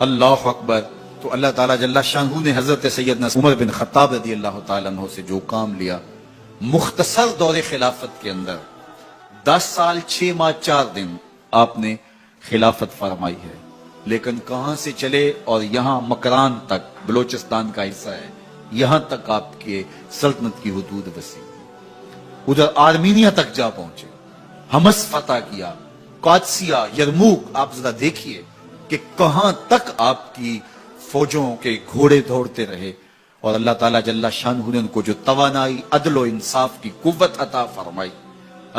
اللہ اکبر. تو اللہ تعالیٰ جل شانہ نے حضرت سیدنا عمر بن خطاب رضی اللہ تعالیٰ عنہ سے جو کام لیا، مختصر دور خلافت کے اندر 10 سال 6 ماہ 4 دن آپ نے خلافت فرمائی ہے، لیکن کہاں سے چلے اور یہاں مکران تک، بلوچستان کا حصہ ہے، یہاں تک آپ کے سلطنت کی حدود وسیع، ادھر آرمینیا تک جا پہنچے، حمص فتح کیا، قادسیہ، یرموک. آپ ذرا دیکھیے کہ کہاں تک آپ کی فوجوں کے گھوڑے دوڑتے رہے، اور اللہ تعالیٰ جل شانہ نے ان کو جو توانائی، عدل و انصاف کی قوت عطا فرمائی.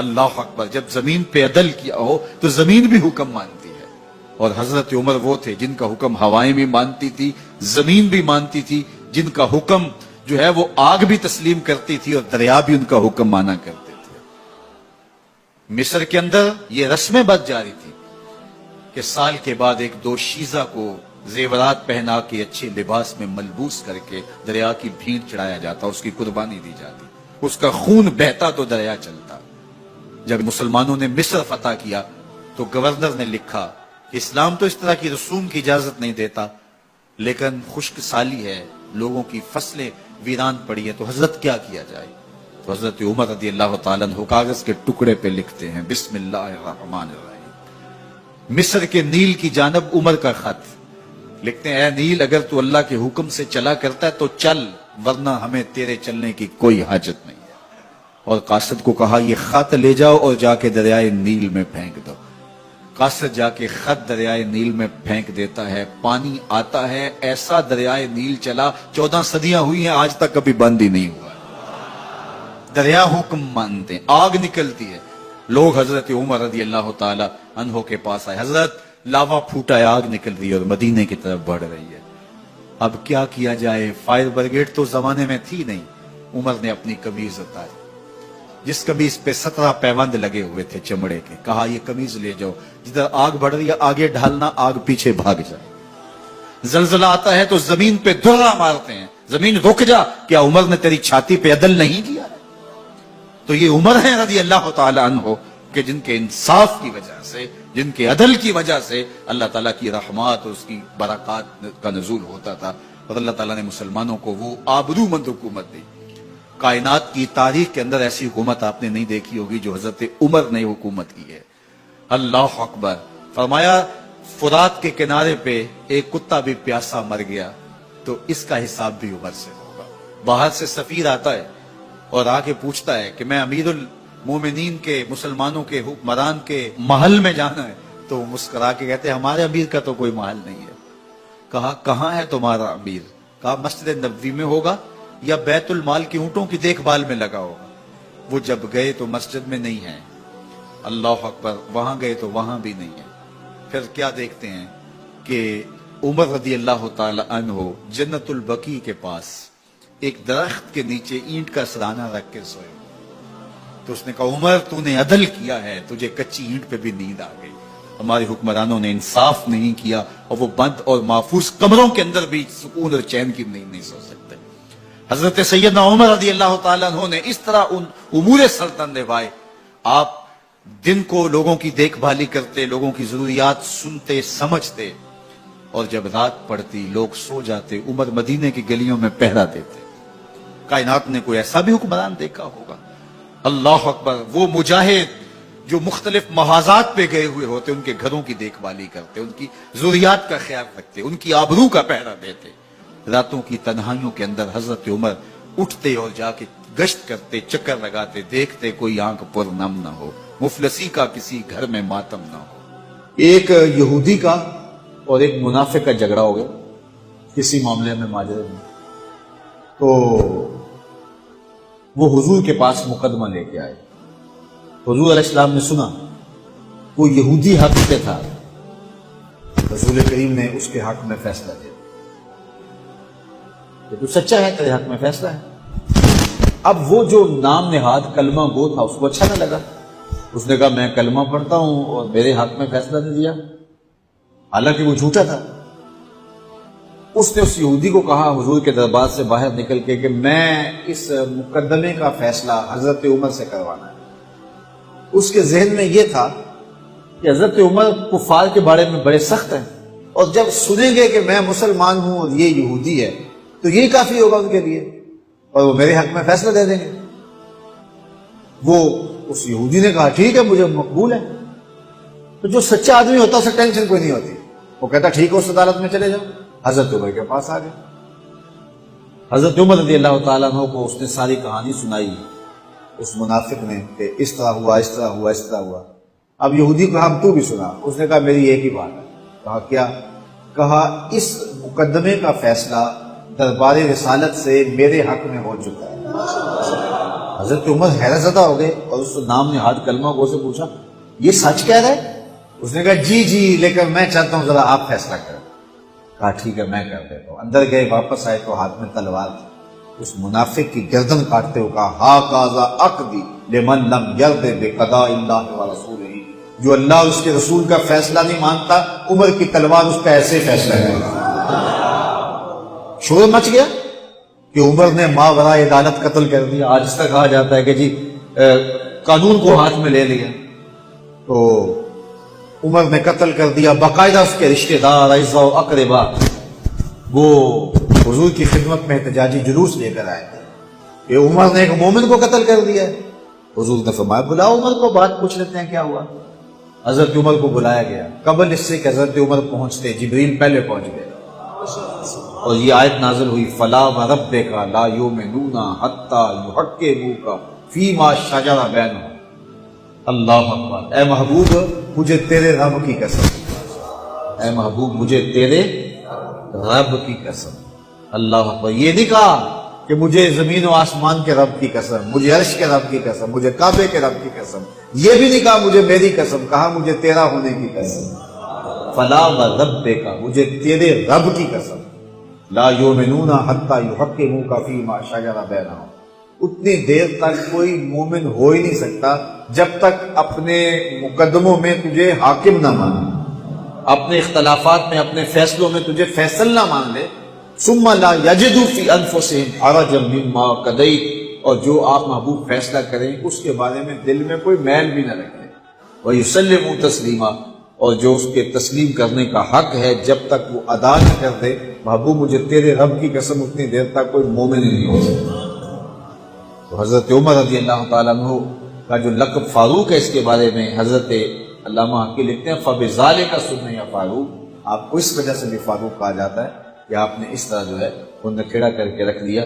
اللہ اکبر. جب زمین پہ عدل کیا ہو تو زمین بھی حکم مانتی ہے، اور حضرت عمر وہ تھے جن کا حکم ہوائیں بھی مانتی تھی، زمین بھی مانتی تھی، جن کا حکم جو ہے وہ آگ بھی تسلیم کرتی تھی اور دریا بھی ان کا حکم مانا کرتے تھے. مصر کے اندر یہ رسمیں بد جاری تھی کہ سال کے بعد ایک دو شیزہ کو زیورات پہنا کے اچھے لباس میں ملبوس کر کے دریا کی بھیڑ چڑھایا جاتا، اس کی قربانی دی جاتی، اس کا خون بہتا تو دریا چلتا. جب مسلمانوں نے مصر فتح کیا تو گورنر نے لکھا کہ اسلام تو اس طرح کی رسوم کی اجازت نہیں دیتا، لیکن خشک سالی ہے، لوگوں کی فصلیں ویران پڑی ہے، تو حضرت کیا کیا جائے؟ تو حضرت عمر رضی اللہ تعالیٰ عنہ کاغذ کے ٹکڑے پہ لکھتے ہیں بسم اللہ الرحمن الرحیم. مصر کے نیل کی جانب عمر کا خط لکھتے ہیں، اے نیل اگر تو اللہ کے حکم سے چلا کرتا ہے تو چل، ورنہ ہمیں تیرے چلنے کی کوئی حاجت نہیں ہے. اور قاصد کو کہا یہ خط لے جاؤ اور جا کے دریائے نیل میں پھینک دو. قاصد جا کے خط دریائے نیل میں پھینک دیتا ہے، پانی آتا ہے، ایسا دریائے نیل چلا 14 صدیاں ہوئی ہیں آج تک کبھی بند ہی نہیں ہوا. دریا حکم مانتے ہیں، آگ نکلتی ہے. لوگ حضرت عمر رضی اللہ تعالی عنہ کے پاس آئے، حضرت لاوا پھوٹا ہے، آگ نکل رہی ہے اور مدینے کی طرف بڑھ رہی ہے، اب کیا کیا جائے؟ فائر بریگیڈ تو زمانے میں تھی نہیں. عمر نے اپنی قمیض اتاری، جس قمیض پہ 17 پیوند لگے ہوئے تھے چمڑے کے، کہا یہ قمیض لے جاؤ، جدھر آگ بڑھ رہی ہے آگے ڈھالنا، آگ پیچھے بھاگ جائے. زلزلہ آتا ہے تو زمین پہ دھرا مارتے ہیں، زمین رک جا، کیا عمر نے تیری چھاتی پہ عدل نہیں کیا ہے؟ تو یہ عمر ہیں رضی اللہ تعالی عنہ کہ جن کے انصاف کی وجہ سے، جن کے عدل کی وجہ سے اللہ تعالیٰ کی رحمات اور اس کی برکات کا نزول ہوتا تھا، اور اللہ تعالیٰ نے مسلمانوں کو وہ آبرومند حکومت دی. کائنات کی تاریخ کے اندر ایسی حکومت آپ نے نہیں دیکھی ہوگی جو حضرت عمر نے حکومت کی ہے. اللہ اکبر. فرمایا فرات کے کنارے پہ ایک کتا بھی پیاسا مر گیا تو اس کا حساب بھی عمر سے ہوگا. باہر سے سفیر آتا ہے اور آ کے پوچھتا ہے کہ میں امیر المومنین کے، مسلمانوں کے حکمران کے محل میں جانا ہے، تو مسکرا کے کہتے ہیں ہمارے امیر کا تو کوئی محل نہیں ہے. کہا کہاں ہے تمہارا امیر؟ کہا مسجد نبوی میں ہوگا یا بیت المال کی اونٹوں کی دیکھ بھال میں لگا ہوگا. وہ جب گئے تو مسجد میں نہیں ہے. اللہ اکبر. وہاں گئے تو وہاں بھی نہیں ہے. پھر کیا دیکھتے ہیں کہ عمر رضی اللہ تعالی عنہ جنت البقیع کے پاس ایک درخت کے نیچے اینٹ کا سرانہ رکھ کے سوئے. تو اس نے کہا عمر تو نے عدل کیا ہے، تجھے کچی اینٹ پہ بھی نیند آ گئی. ہمارے حکمرانوں نے انصاف نہیں کیا اور وہ بند اور محفوظ کمروں کے اندر بھی سکون اور چین کی نیند نہیں سو سکتے. حضرت سیدنا عمر رضی اللہ تعالیٰ عنہ نے اس طرح ان امور سلطنت نبھائے. آپ دن کو لوگوں کی دیکھ بھالی کرتے، لوگوں کی ضروریات سنتے سمجھتے، اور جب رات پڑتی لوگ سو جاتے عمر مدینے کی گلیوں میں پہرا دیتے. کائنات نے کوئی ایسا بھی حکمران دیکھا ہوگا؟ اللہ اکبر. وہ مجاہد جو مختلف محاذات پہ گئے ہوئے ہوتے، ان کے گھروں کی دیکھ بھالی کرتے، ان کی ضروریات کا خیال رکھتے، ان کی آبرو کا پہرا دیتے. راتوں کی تنہائیوں کے اندر حضرت عمر اٹھتے اور جا کے گشت کرتے، چکر لگاتے، دیکھتے کوئی آنکھ پر نم نہ ہو، مفلسی کا کسی گھر میں ماتم نہ ہو. ایک یہودی کا اور ایک منافق کا جھگڑا ہو گیا کسی معاملے میں، ماجرے میں. تو وہ حضور کے پاس مقدمہ لے کے آئے. حضور علیہ السلام نے سنا وہ یہودی حق پہ تھا. رسول کریم نے اس کے حق میں فیصلہ دیا کہ تو سچا ہے، تیرے حق میں فیصلہ ہے. اب وہ جو نام نہاد کلمہ گو تھا اس کو اچھا نہ لگا. اس نے کہا میں کلمہ پڑھتا ہوں اور میرے حق میں فیصلہ نہیں دیا، حالانکہ وہ جھوٹا تھا. اس نے اس یہودی کو کہا حضور کے دربار سے باہر نکل کے کہ میں اس مقدمے کا فیصلہ حضرت عمر سے کروانا ہے. اس کے ذہن میں یہ تھا کہ حضرت عمر کفار کے بارے میں بڑے سخت ہیں اور جب سنیں گے کہ میں مسلمان ہوں اور یہ یہودی ہے تو یہی کافی ہوگا ان کے لیے، اور وہ میرے حق میں فیصلہ دے دیں گے۔ وہ اس یہودی نے کہا ٹھیک ہے مجھے مقبول ہے۔ تو جو سچا آدمی ہوتا اسے ٹینشن کوئی نہیں ہوتی، وہ کہتا ٹھیک ہے اس عدالت میں چلے جاؤ۔ حضرت عمر کے پاس آ گئے، حضرت عمر رضی اللہ تعالیٰ عنہ کو اس نے ساری کہانی سنائی اس منافق نے کہ اس طرح ہوا، اس طرح ہوا، اس طرح ہوا۔ اب یہودی کو ہم تو بھی سنا، اس نے کہا میری ایک ہی بات ہے۔ کہا کیا؟ کہا اس مقدمے کا فیصلہ دربار رسالت سے میرے حق میں ہو چکا ہے۔ حضرت عمر حیرت زدہ ہو گئے اور اس نام نے ہاتھ کلمہ گو سے پوچھا یہ سچ کہہ رہا ہے؟ اس نے کہا جی جی، لیکن میں چاہتا ہوں ذرا آپ فیصلہ کریں۔ کہا ٹھیک ہے میں کر دیتا ہوں۔ اندر گئے، واپس آئے تو ہاتھ میں تلوار تھی۔ اس منافق کی گردن کاٹتے ہوئے کہا ہا کازا عقدی لمن لم یرد بقضاء اللہ ورسولہ، جو اللہ اور اس کے رسول کا فیصلہ نہیں مانتا، عمر کی تلوار اس کا ایسے فیصلہ کرے گا۔ شور مچ گیا کہ عمر نے ماوراء عدالت قتل کر دیا۔ آج اس طرح کہا جاتا ہے کہ جی قانون کو ہاتھ میں لے لیا، تو عمر نے قتل کر دیا۔ باقاعدہ اس کے رشتہ دار، اعزاء و اقربا وہ حضور کی خدمت میں احتجاجی جلوس لے کر آئے کہ عمر نے ایک مومن کو قتل کر دیا ہے۔ حضور نے فرمایا بلاؤ عمر کو، بات پوچھ لیتے ہیں کیا ہوا۔ حضرت عمر کو بلایا گیا۔ قبل اس سے کہ حضرت عمر پہنچتے جبریل پہلے پہنچ گئے اور یہ آیت نازل ہوئی فلا وربک لا یؤمنون حتی یحکموک فیما شجر بینہم۔ اللہ اکبر۔ اے محبوب مجھے تیرے رب کی قسم، اے محبوب مجھے تیرے رب کی قسم۔ اللہ اکبر۔ یہ نہیں کہا کہ مجھے زمین و آسمان کے رب کی قسم، مجھے عرش کے رب کی قسم، مجھے کعبے کے رب کی قسم، یہ بھی نہیں کہا مجھے میری قسم، کہا مجھے تیرا ہونے کی قسم۔ فلا وربک، مجھے تیرے رب کی قسم، لا یؤمنون حتی یحکموک فیما شجر بینہم، اتنی دیر تک کوئی مومن ہو ہی نہیں سکتا جب تک اپنے مقدموں میں تجھے حاکم نہ مانے، اپنے اختلافات میں، اپنے فیصلوں میں تجھے فیصل نہ مان لے۔ ثم لا یجدوا فی انفسہم حرجا مما قضیت، اور جو آپ محبوب فیصلہ کریں اس کے بارے میں دل میں کوئی میل بھی نہ رکھیں۔ ویسلموا تسلیما، اور جو اس کے تسلیم کرنے کا حق ہے جب تک وہ ادا نہ کر دے، محبوب مجھے تیرے رب کی قسم اتنی دیر تک کوئی مومن ہی نہیں ہو سکتا۔ تو حضرت عمر رضی اللہ تعالیٰ عنہ کا جو لقب فاروق ہے، اس کے بارے میں حضرت علامہ حقی لکھتے ہیں فبذالک سمي یا فاروق، آپ کو اس وجہ سے بھی فاروق کہا جاتا ہے کہ آپ نے اس طرح جو ہے وہ نکھیڑا کر کے رکھ دیا۔